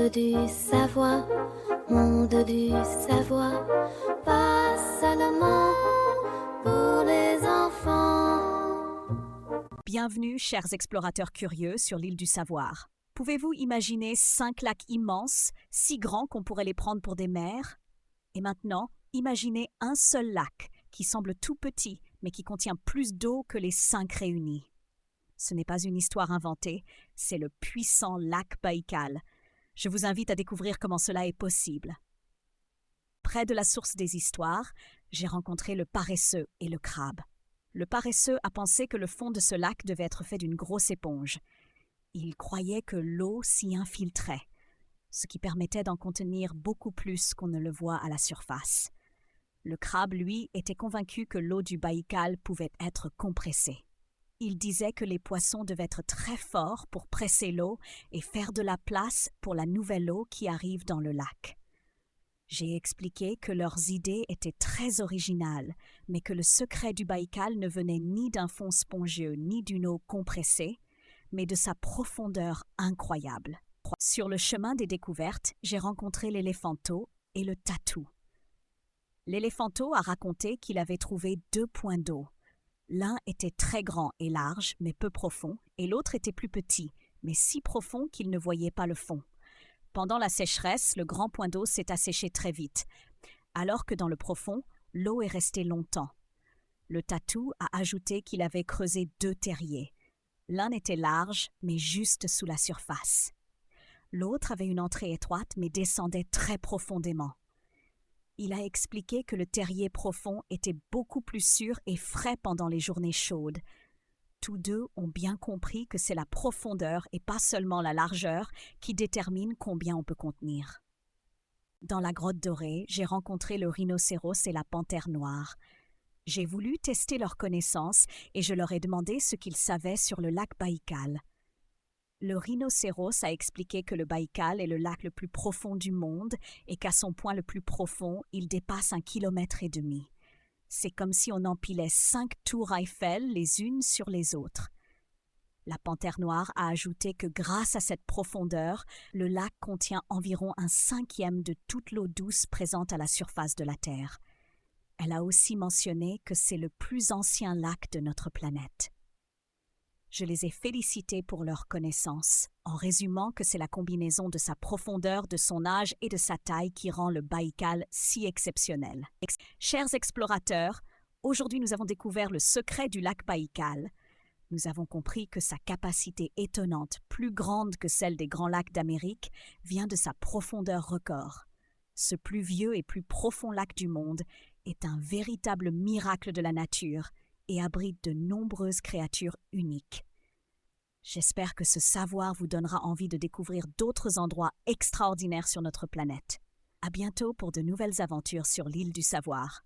du Savoie, monde du Savoie, pas seulement pour les enfants. Bienvenue, chers explorateurs curieux, sur l'île du Savoir. Pouvez-vous imaginer 5 lacs immenses, si grands qu'on pourrait les prendre pour des mers? Et maintenant, imaginez un seul lac, qui semble tout petit, mais qui contient plus d'eau que les 5 réunis. Ce n'est pas une histoire inventée, c'est le puissant lac Baïkal. Je vous invite à découvrir comment cela est possible. Près de la source des histoires, j'ai rencontré le paresseux et le crabe. Le paresseux a pensé que le fond de ce lac devait être fait d'une grosse éponge. Il croyait que l'eau s'y infiltrait, ce qui permettait d'en contenir beaucoup plus qu'on ne le voit à la surface. Le crabe, lui, était convaincu que l'eau du Baïkal pouvait être compressée. Il disait que les poissons devaient être très forts pour presser l'eau et faire de la place pour la nouvelle eau qui arrive dans le lac. J'ai expliqué que leurs idées étaient très originales, mais que le secret du Baïkal ne venait ni d'un fond spongieux ni d'une eau compressée, mais de sa profondeur incroyable. Sur le chemin des découvertes, j'ai rencontré l'éléphanto et le tatou. L'éléphanto a raconté qu'il avait trouvé 2 points d'eau. L'un était très grand et large, mais peu profond, et l'autre était plus petit, mais si profond qu'il ne voyait pas le fond. Pendant la sécheresse, le grand point d'eau s'est asséché très vite, alors que dans le profond, l'eau est restée longtemps. Le tatou a ajouté qu'il avait creusé 2 terriers. L'un était large, mais juste sous la surface. L'autre avait une entrée étroite, mais descendait très profondément. Il a expliqué que le terrier profond était beaucoup plus sûr et frais pendant les journées chaudes. Tous deux ont bien compris que c'est la profondeur et pas seulement la largeur qui détermine combien on peut contenir. Dans la grotte dorée, j'ai rencontré le rhinocéros et la panthère noire. J'ai voulu tester leurs connaissances et je leur ai demandé ce qu'ils savaient sur le lac Baïkal. Le rhinocéros a expliqué que le Baïkal est le lac le plus profond du monde et qu'à son point le plus profond, il dépasse 1,5 kilomètre. C'est comme si on empilait 5 tours Eiffel les unes sur les autres. La panthère noire a ajouté que grâce à cette profondeur, le lac contient environ 1/5 de toute l'eau douce présente à la surface de la Terre. Elle a aussi mentionné que c'est le plus ancien lac de notre planète. Je les ai félicités pour leur connaissance, en résumant que c'est la combinaison de sa profondeur, de son âge et de sa taille qui rend le Baïkal si exceptionnel. Chers explorateurs, aujourd'hui nous avons découvert le secret du lac Baïkal. Nous avons compris que sa capacité étonnante, plus grande que celle des grands lacs d'Amérique, vient de sa profondeur record. Ce plus vieux et plus profond lac du monde est un véritable miracle de la nature et abrite de nombreuses créatures uniques. J'espère que ce savoir vous donnera envie de découvrir d'autres endroits extraordinaires sur notre planète. À bientôt pour de nouvelles aventures sur l'île du Savoir.